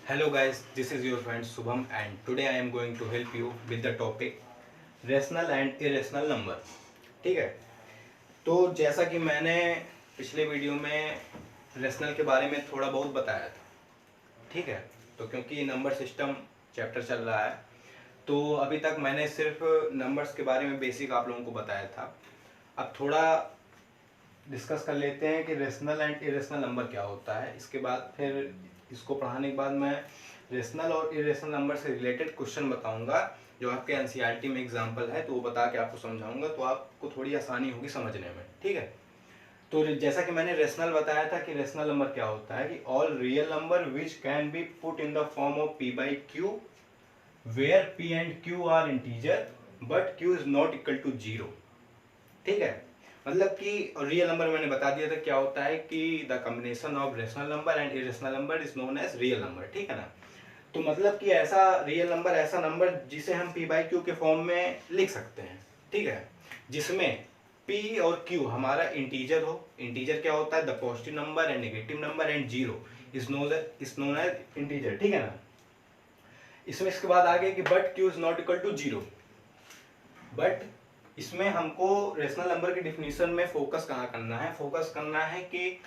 Hello guys, this is your friend Subham and today I am going to help you with the topic rational and irrational number। ठीक है, तो जैसा कि मैंने पिछले video में रेशनल के बारे में थोड़ा बहुत बताया था, ठीक है। तो क्योंकि नंबर सिस्टम चैप्टर चल रहा है तो अभी तक मैंने सिर्फ नंबर्स के बारे में बेसिक आप लोगों को बताया था। अब थोड़ा डिस्कस कर लेते हैं कि रेशनल एंड इरेशनल नंबर क्या होता है। इसके बाद फिर इसको पढ़ाने के बाद मैं रेशनल और इरेशनल नंबर से रिलेटेड क्वेश्चन बताऊंगा जो आपके एनसीईआरटी में एग्जांपल है, तो वो बता के आपको समझाऊंगा तो आपको थोड़ी आसानी होगी समझने में, ठीक है। तो जैसा कि मैंने रेशनल बताया था कि रेशनल नंबर क्या होता है कि all real number which can be put in the form of p by q where p and q are integer but q is not equal to 0, ठीक है। मतलब कि रियल नंबर मैंने बता दिया था क्या होता है कि the combination of rational number and irrational number is known as real number, ठीक है ना। तो मतलब कि ऐसा रियल नंबर ऐसा नंबर जिसे हम p बाई क्यू के फॉर्म में लिख सकते हैं, ठीक है, जिसमें p और q हमारा इंटीजर हो। इंटीजर क्या होता है? The positive number and negative number and zero is known as integer, ठीक है ना। इसमें इसके बाद आगे कि but q is not equal to 0। But इसमें हमको रेशनल नंबर की डिफिनीशन में फोकस कहाँ करना है? फोकस करना है कि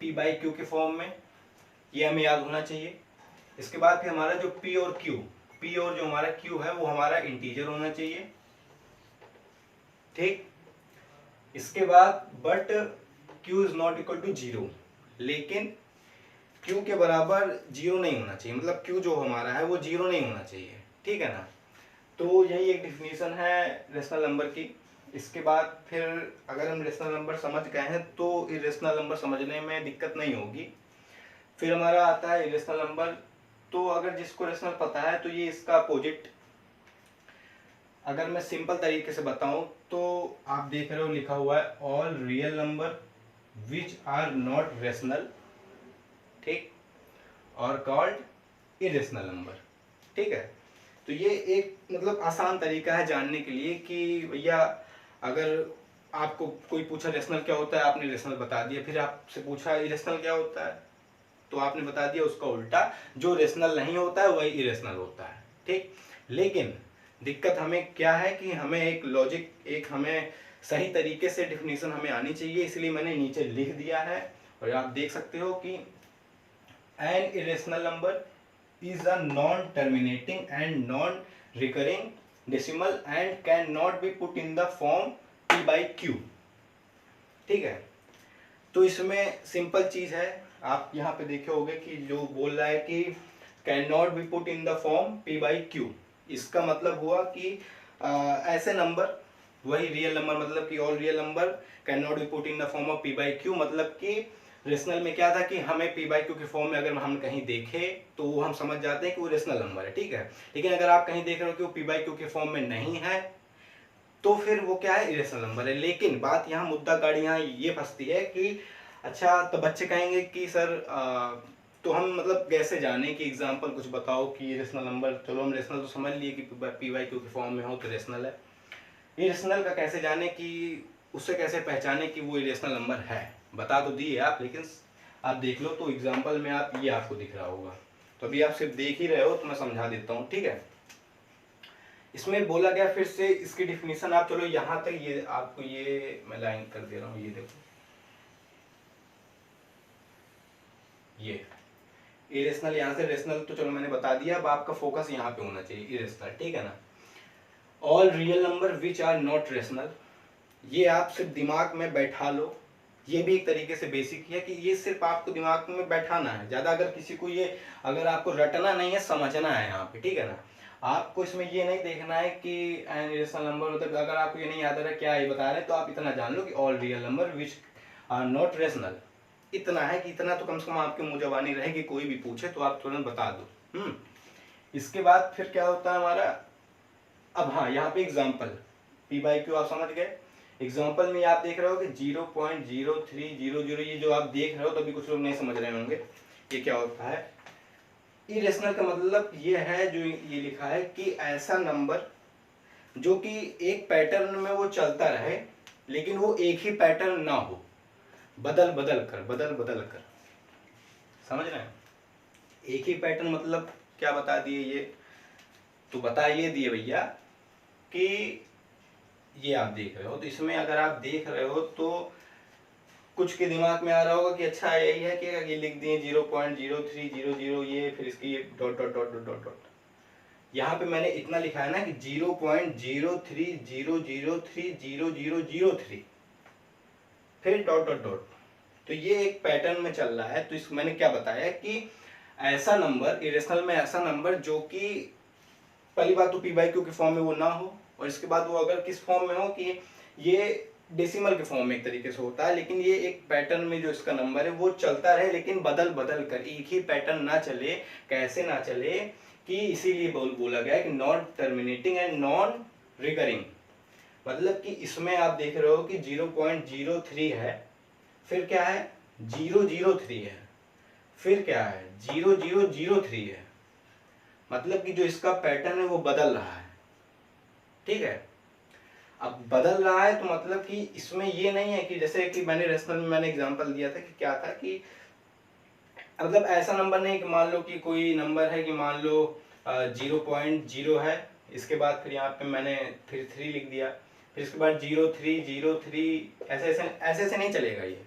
p बाई क्यू के फॉर्म में, ये हमें याद होना चाहिए। इसके बाद फिर हमारा जो p और q, p और जो हमारा q है वो हमारा इंटीजर होना चाहिए, ठीक। इसके बाद but q is not equal to 0, लेकिन q के बराबर 0 नहीं होना चाहिए, मतलब q जो हमारा है वो 0 नहीं होना चाहिए, ठीक है ना। तो यही एक डिफिनीशन है रेशनल नंबर की। इसके बाद फिर अगर हम रेशनल नंबर समझ गए हैं तो इरेशनल नंबर समझने में दिक्कत नहीं होगी। फिर हमारा आता है इरेशनल नंबर। तो अगर जिसको रेशनल पता है तो ये इसका अपोजिट, अगर मैं सिंपल तरीके से बताऊं तो आप देख रहे हो लिखा हुआ है all real number which are not rational, ठीक, और कॉल्ड इरेशनल नंबर, ठीक है। तो ये एक मतलब आसान तरीका है जानने के लिए कि भैया अगर आपको कोई पूछा रेशनल क्या होता है, आपने रेशनल बता दिया, फिर आपसे पूछा इरेशनल क्या होता है तो आपने बता दिया उसका उल्टा, जो रेशनल नहीं होता है वही इरेशनल होता है, ठीक। लेकिन दिक्कत हमें क्या है कि हमें एक लॉजिक, एक हमें सही तरीके से डिफिनीशन हमें आनी चाहिए, इसलिए मैंने नीचे लिख दिया है। और आप देख सकते हो कि an irrational number is a non-terminating and non-recurring decimal and cannot be put in the form p by q, ठीक है। तो इसमें सिंपल चीज है, आप यहाँ पे देखे होंगे कि जो बोल रहा है कि can not be put in the form p by q, इसका मतलब हुआ कि ऐसे नंबर, वही रियल नंबर, मतलब कि all real number can not be put in the form of p by q, मतलब कि रेशनल में क्या था कि हमें p बाई क्यू के फॉर्म में अगर हम कहीं देखें तो वो हम समझ जाते हैं कि वो रेशनल नंबर है, ठीक है। लेकिन अगर आप कहीं देख रहे हो कि वो p बाई क्यू के फॉर्म में नहीं है तो फिर वो क्या है? इरेशनल नंबर है। लेकिन बात यहाँ मुद्दा गाड़ी यहाँ ये फंसती है कि अच्छा तो बच्चे कहेंगे कि सर तो हम मतलब कैसे जाने कि एग्जाम्पल कुछ बताओ कि रेशनल नंबर, चलो हम रेशनल तो समझ लिए कि p बाई क्यू के फॉर्म में हो तो रेशनल है, इरेशनल का कैसे जाने कि उससे कैसे पहचाने कि वो इरेशनल नंबर है? बता तो दिए आप, लेकिन आप देख लो तो एग्जांपल में आप ये आपको दिख रहा होगा, तो अभी आप सिर्फ देख ही रहे हो तो मैं समझा देता हूँ, ठीक है। इसमें बोला गया फिर से इसकी डिफिनीशन, आप चलो यहाँ तक, ये आपको ये मैं लाइन कर दे रहा हूँ, ये देखो ये इरेशनल, यहाँ से रेशनल तो चलो मैंने बता दिया, अब आपका फोकस यहाँ पे होना चाहिए इरेशनल, ठीक है ना। All real number which are not rational, ये आप सिर्फ दिमाग में बैठा लो, ये भी एक तरीके से बेसिक है कि ये सिर्फ आपको दिमाग में बैठाना है, ज़्यादा अगर किसी को ये, अगर आपको रटना नहीं है, समझना है यहाँ पे, ठीक है ना। आपको इसमें ये नहीं देखना है कि एन इरेशनल नंबर, मतलब अगर आपको ये नहीं याद आ रहा क्या ये बता रहे हैं तो आप इतना जान लो कि all real number which are not rational, इतना है कि इतना तो कम से कम आपकी मुंह जबानी रहेगी, कोई भी पूछे तो आप तुरंत बता दो। इसके बाद फिर क्या होता है हमारा, अब हाँ यहाँ पे एग्जाम्पल p बाई क्यू आप समझ गए। एग्जाम्पल में आप देख रहे हो कि 0.0300, ये जो आप देख रहे हो तो अभी कुछ लोग नहीं समझ रहे होंगे ये क्या होता है। इरेशनल का मतलब ये है, जो ये लिखा है कि ऐसा नंबर जो कि एक पैटर्न में वो चलता रहे लेकिन वो एक ही पैटर्न ना हो, बदल बदल कर, समझ रहे हैं। एक ही पैटर्न मतलब क्या बता दिए ये, तो बता ये दिए भैया कि ये आप देख रहे हो, तो इसमें अगर आप देख रहे हो तो कुछ के दिमाग में आ रहा होगा कि अच्छा यही है कि ये लिख दिए 0.0300 ये, फिर इसकी ये dot dot dot dot dot dot. यहाँ पे मैंने इतना लिखा है ना कि 0.030030003, फिर डॉट डॉट डॉट। तो ये एक पैटर्न में चल रहा है। तो इस मैंने क्या बताया कि ऐसा नंबर इरेशनल में, ऐसा नंबर जो कि पहली बात तो पी बाई क्यू के फॉर्म में वो ना हो, और इसके बाद वो अगर किस फॉर्म में हो कि ये डेसिमल के फॉर्म में एक तरीके से होता है, लेकिन ये एक पैटर्न में जो इसका नंबर है वो चलता रहे, लेकिन बदल बदल कर, एक ही पैटर्न ना चले। कैसे ना चले कि इसीलिए बोला गया है कि non terminating and non recurring. मतलब कि इसमें आप देख रहे हो कि 0.03 है, फिर क्या है 003 है, फिर क्या है 0003 है। मतलब कि जो इसका पैटर्न है वो बदल रहा है, ठीक है। अब बदल रहा है तो मतलब कि इसमें ये नहीं है कि जैसे कि मैंने रेशनल में मैंने एग्जांपल दिया था कि क्या था कि मतलब ऐसा नंबर नहीं कि मान लो कि कोई नंबर है कि मान लो 0.0 है, इसके बाद फिर यहाँ पे मैंने फिर 3 लिख दिया, फिर इसके बाद 0303 ऐसे ऐसे ऐसे ऐसे नहीं चलेगा ये।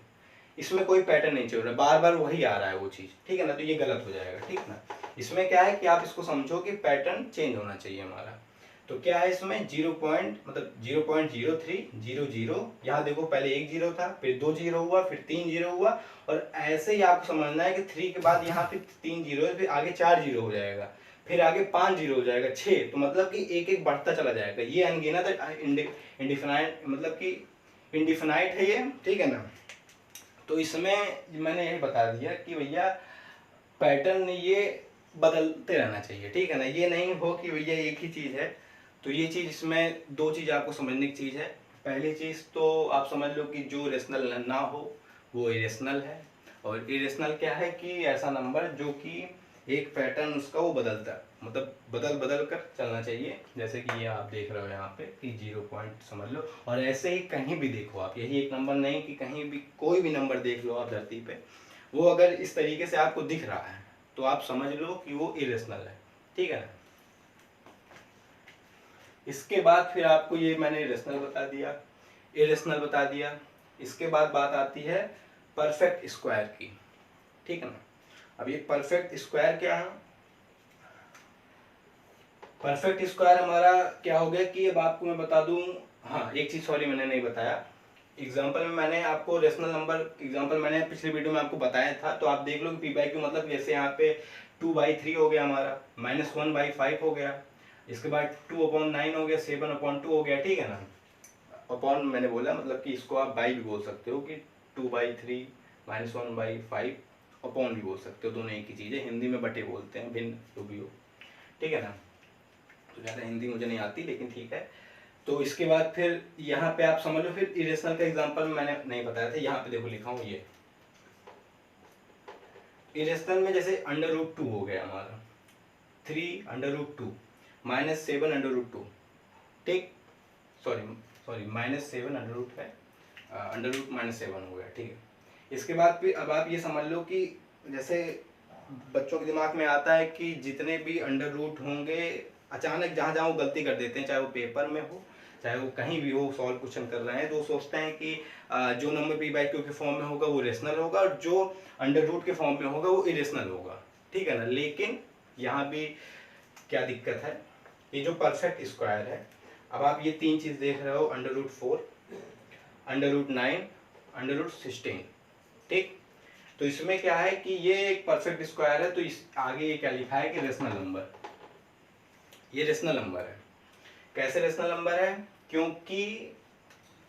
इसमें कोई पैटर्न नहीं चल रहा, बार बार वही आ रहा है वो चीज़, ठीक है ना। तो ये गलत हो जाएगा, ठीक ना। इसमें क्या है कि आप इसको समझो कि पैटर्न चेंज होना चाहिए हमारा। तो क्या है इसमें 0.0300, यहाँ देखो पहले एक जीरो था, फिर 2 जीरो हुआ, फिर 3 जीरो हुआ, और ऐसे ही आपको समझना है कि 3 के बाद यहाँ फिर 3 जीरो है, फिर आगे 4 जीरो हो जाएगा, फिर आगे 5 जीरो हो जाएगा, 6। तो मतलब कि एक एक बढ़ता चला जाएगा। ये अनगिनत इंडिफिनाइट, मतलब कि इंडिफिनाइट है ये, ठीक है ना। तो इसमें मैंने यही बता दिया कि भैया पैटर्न ये बदलते रहना चाहिए, ठीक है ना। ये नहीं हो कि भैया एक ही चीज़ है। तो ये चीज़, इसमें दो चीज़ आपको समझने की चीज़ है। पहली चीज़ तो आप समझ लो कि जो रेशनल ना हो वो इरेशनल है, और इरेशनल क्या है कि ऐसा नंबर जो कि एक पैटर्न उसका वो बदलता है, मतलब बदल बदल कर चलना चाहिए। जैसे कि ये आप देख रहे हो यहाँ पे कि 0 पॉइंट समझ लो, और ऐसे ही कहीं भी देखो आप, यही एक नंबर नहीं कि कहीं भी कोई भी नंबर देख लो आप धरती पे, वो अगर इस तरीके से आपको दिख रहा है तो आप समझ लो कि वो इरेशनल है, ठीक है ना। इसके बाद फिर आपको ये मैंने रेशनल बता दिया, इरेशनल बता दिया। इसके बाद बात आती है परफेक्ट स्क्वायर की, ठीक है ना। अब ये परफेक्ट स्क्वायर क्या है? परफेक्ट स्क्वायर हमारा क्या हो गया कि अब आपको मैं बता दूं, हाँ एक चीज सॉरी मैंने नहीं बताया। एग्जाम्पल में मैंने आपको रेशनल नंबर एग्जाम्पल मैंने पिछले वीडियो में आपको बताया था, तो आप देख लो कि पी बाई क्यू मतलब जैसे यहाँ पे 2/3 हो गया हमारा, -1/5 हो गया, इसके बाद 2/9 हो गया, 7/2 हो गया, ठीक है ना। अपॉन मैंने बोला मतलब कि इसको आप बाई भी बोल सकते हो कि 2/3 -1/5 अपॉन भी बोल सकते हो, दोनों एक ही चीज़ है। हिंदी में बटे बोलते हैं, भिन्न जो भी हो, ठीक है ना। तो ज़्यादा हिंदी मुझे नहीं आती, लेकिन ठीक है। तो इसके बाद फिर यहाँ पे आप समझ लो, फिर इरेशनल का एग्जांपल मैंने नहीं बताया था, यहाँ पे देखो लिखा हूँ ये इरेशनल में जैसे √2 हो गया हमारा, 3√2 -7√2, ठीक, सॉरी -7 है, √-7 हो गया, ठीक है। इसके बाद फिर अब आप ये समझ लो कि जैसे बच्चों के दिमाग में आता है कि जितने भी √रूट होंगे, अचानक जहाँ जहाँ वो गलती कर देते हैं, चाहे वो पेपर में हो चाहे वो कहीं भी हो, सॉल्व क्वेश्चन कर रहे हैं, तो वो सोचते हैं कि जो नंबर पी बाई क्यू के फॉर्म में होगा वो रेशनल होगा, और जो √रूट के फॉर्म में होगा वो इरेशनल होगा, ठीक है ना। लेकिन यहाँ भी क्या दिक्कत है, ये जो परफेक्ट स्क्वायर है, अब आप ये तीन चीज़ देख रहे हो, √4, √9, √16, ठीक। तो इसमें क्या है कि ये एक परफेक्ट स्क्वायर है, तो इस आगे ये क्या लिखा है कि रेशनल नंबर, ये रेशनल नंबर है। कैसे रेशनल नंबर है? क्योंकि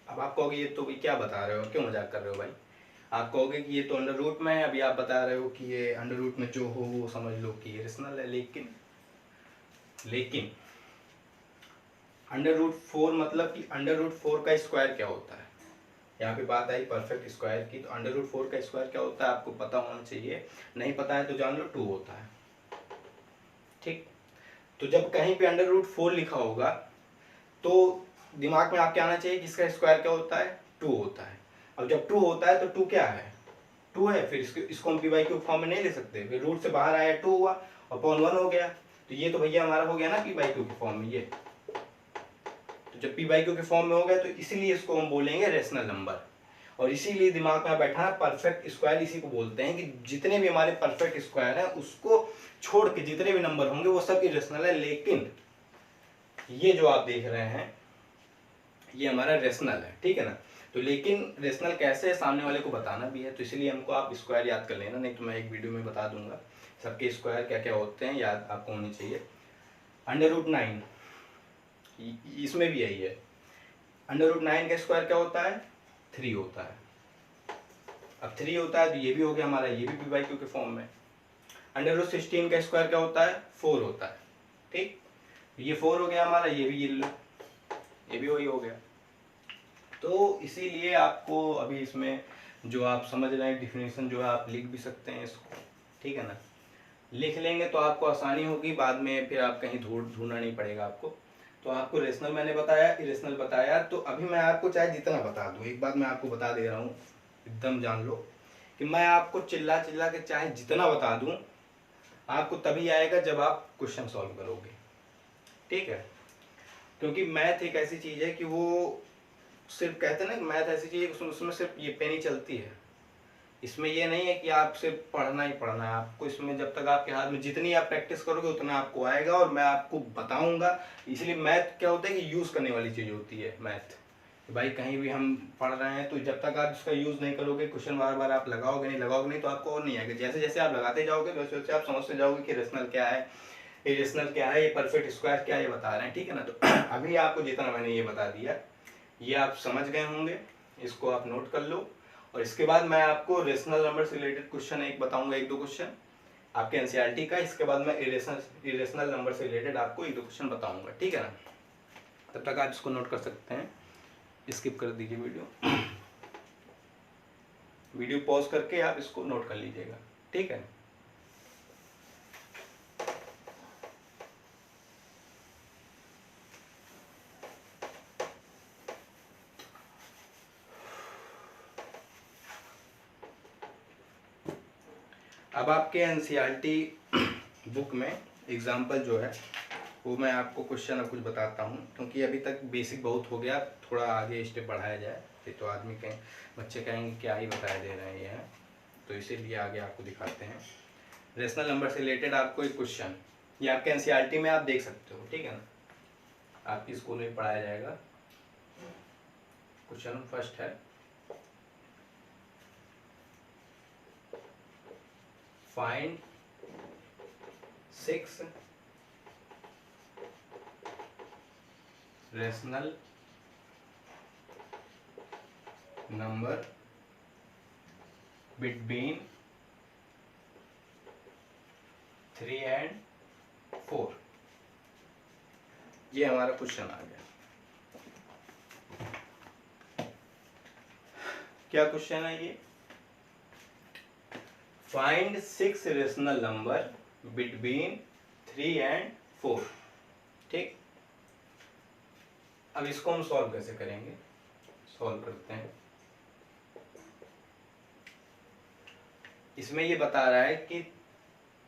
अब आप कहोगे ये तो क्या बता रहे हो, क्यों मजाक कर रहे हो भाई। आप कहोगे कि ये तो √रूट में है, अभी आप बता रहे हो कि ये √रूट में जो हो वो समझ लो कि ये रेशनल है। लेकिन √4 मतलब कि √4 का स्क्वायर क्या होता है। यहाँ पे बात आई परफेक्ट स्क्वायर की, तो √4 का स्क्वायर क्या होता है आपको पता होना चाहिए, नहीं पता है तो जान लो 2 होता है, ठीक। तो जब कहीं पे √4 लिखा होगा तो दिमाग में आपके आना चाहिए कि इसका स्क्वायर क्या होता है, 2 होता है। अब जब 2 होता है तो 2 क्या है, 2 है, फिर इसको हम पी बाई क्यू फॉर्म में नहीं ले सकते, फिर रूट से बाहर आया 2 हुआ और अपॉन 1 हो गया, तो ये तो भैया हमारा हो गया ना पी बाई क्यू के फॉर्म में। ये तो जब पी बाई क्यू के फॉर्म में हो गया तो इसीलिए इसको हम बोलेंगे रेशनल नंबर। और इसीलिए दिमाग में बैठा है परफेक्ट स्क्वायर इसी को बोलते हैं, कि जितने भी हमारे परफेक्ट स्क्वायर है उसको छोड़ के जितने भी नंबर होंगे वो सब इरेशनल है। लेकिन ये जो आप देख रहे हैं ये हमारा रेशनल है, ठीक है ना। तो लेकिन रेशनल कैसे है सामने वाले को बताना भी है, तो इसलिए हमको आप स्क्वायर याद कर लेना, नहीं तो मैं एक वीडियो में बता दूंगा सबके स्क्वायर क्या क्या होते हैं, याद आपको होनी चाहिए। √9 इसमें भी यही है, √9 का स्क्वायर क्या होता है 3 होता है। अब 3 होता है तो ये भी हो गया हमारा, ये भी पी बाई क्यू के फॉर्म में। √16 का स्क्वायर क्या होता है 4 होता है, ठीक, ये 4 हो गया हमारा, ये भी ये भी वही हो गया। तो इसीलिए आपको अभी इसमें जो आप समझ रहे हैं डिफिनेशन जो है आप लिख भी सकते हैं इसको, ठीक है ना। लिख लेंगे तो आपको आसानी होगी, बाद में फिर आप कहीं ढूंढना नहीं पड़ेगा आपको। तो आपको रेशनल मैंने बताया, इरेशनल बताया, तो अभी मैं आपको चाहे जितना बता दूं, एक बात मैं आपको बता दे रहा हूँ एकदम जान लो कि मैं आपको चिल्ला चिल्ला के चाहे जितना बता दूं आपको तभी आएगा जब आप क्वेश्चन सॉल्व करोगे, ठीक है। क्योंकि मैथ एक ऐसी चीज है कि वो सिर्फ कहते हैं ना, मैथ ऐसी चीज है कि उसमें सिर्फ ये पेन ही चलती है। इसमें ये नहीं है कि आप सिर्फ पढ़ना ही पढ़ना है, आपको इसमें जब तक आपके हाथ में जितनी आप प्रैक्टिस करोगे उतना आपको आएगा, और मैं आपको बताऊंगा। इसलिए मैथ क्या होता है कि यूज करने वाली चीज होती है मैथ। भाई कहीं भी हम पढ़ रहे हैं तो जब तक आप इसका यूज नहीं करोगे, क्वेश्चन बार बार आप लगाओगे नहीं तो आपको और नहीं आएगा। जैसे जैसे आप लगाते जाओगे वैसे वैसे आप समझते जाओगे कि रेशनल क्या है, इरेशनल क्या है, ये परफेक्ट स्क्वायर क्या है, ये बता रहे हैं, ठीक है ना। तो अभी आपको जितना मैंने ये बता दिया ये आप समझ गए होंगे, इसको आप नोट कर लो। और इसके बाद मैं आपको रेशनल नंबर से रिलेटेड क्वेश्चन एक बताऊंगा, 1-2 क्वेश्चन आपके एनसीईआरटी का। इसके बाद मैं इरेशनल नंबर से रिलेटेड आपको 1-2 क्वेश्चन बताऊंगा, ठीक है ना। तब तक आप इसको नोट कर सकते हैं, स्किप कर दीजिए वीडियो पॉज करके आप इसको नोट कर लीजिएगा, ठीक है। अब आपके एनसीईआरटी बुक में एग्जाम्पल जो है वो मैं आपको क्वेश्चन अब कुछ बताता हूँ, क्योंकि अभी तक बेसिक बहुत हो गया, थोड़ा आगे स्टेप बढ़ाया जाए, फिर तो आदमी कहें बच्चे कहेंगे क्या ही बताया दे रहे हैं ये हैं, तो इसीलिए आगे आपको दिखाते हैं। रेशनल नंबर से रिलेटेड आपको एक क्वेश्चन, ये आपके एनसीईआरटी में आप देख सकते हो, ठीक है ना, आपकी स्कूल में पढ़ाया जाएगा। क्वेश्चन फर्स्ट है, find 6 rational number between 3 and 4। ये हमारा क्वेश्चन आ गया। क्या क्वेश्चन है ये, find 6 rational number between 3 and 4, ठीक। अब इसको हम सॉल्व कैसे करेंगे, सॉल्व करते हैं। इसमें ये बता रहा है कि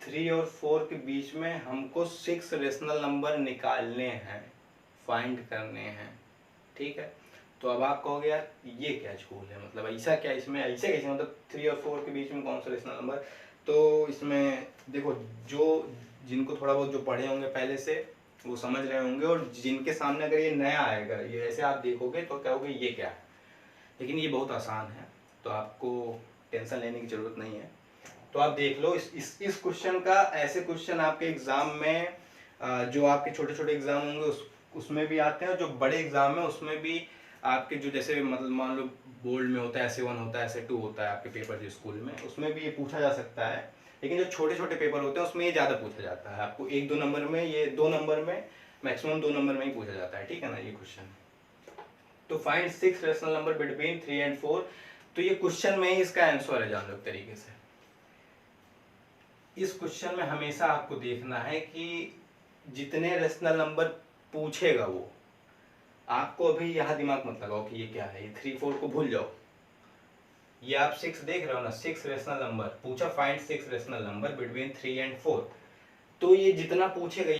3 और 4 के बीच में हमको 6 रेशनल नंबर निकालने हैं, फाइंड करने हैं, ठीक है। तो अब आप कहोगे यार ये क्या झोल है, मतलब ऐसा क्या, इसमें ऐसे कैसे, मतलब 3 और 4 के बीच में कौन सा रेशनल नंबर। तो इसमें देखो, जो जिनको थोड़ा बहुत जो पढ़े होंगे पहले से वो समझ रहे होंगे, और जिनके सामने अगर ये नया आएगा, ये ऐसे आप देखोगे तो कहोगे ये क्या है, लेकिन ये बहुत आसान है, तो आपको टेंशन लेने की ज़रूरत नहीं है। तो आप देख लो इस क्वेश्चन का, ऐसे क्वेश्चन आपके एग्जाम में जो आपके छोटे छोटे एग्जाम होंगे उसमें भी आते हैं, और जो बड़े एग्जाम है उसमें भी आपके जो जैसे मतलब मान लो बोर्ड में होता है ऐसे 1 होता है ऐसे 2 होता है आपके पेपर जो स्कूल में, उसमें भी ये पूछा जा सकता है। लेकिन जो छोटे छोटे पेपर होते हैं उसमें ये ज़्यादा पूछा जाता है, आपको 1-2 नंबर में, ये 2 नंबर में, मैक्सिमम 2 नंबर में ही पूछा जाता है, ठीक है ना ये क्वेश्चन। तो find 6 rational number between 3 and 4, तो ये क्वेश्चन में ही इसका आंसर है, जान लो तरीके से। इस क्वेश्चन में हमेशा आपको देखना है कि जितने रेशनल नंबर पूछेगा वो, आपको अभी यहाँ दिमाग मत लगाओ कि ये क्या है, ये 3-4 को भूल जाओ, ये आप 6 देख रहे हो ना, 6 रेशनल नंबर पूछा, find 6 rational number between 3 and 4। तो ये जितना पूछेगा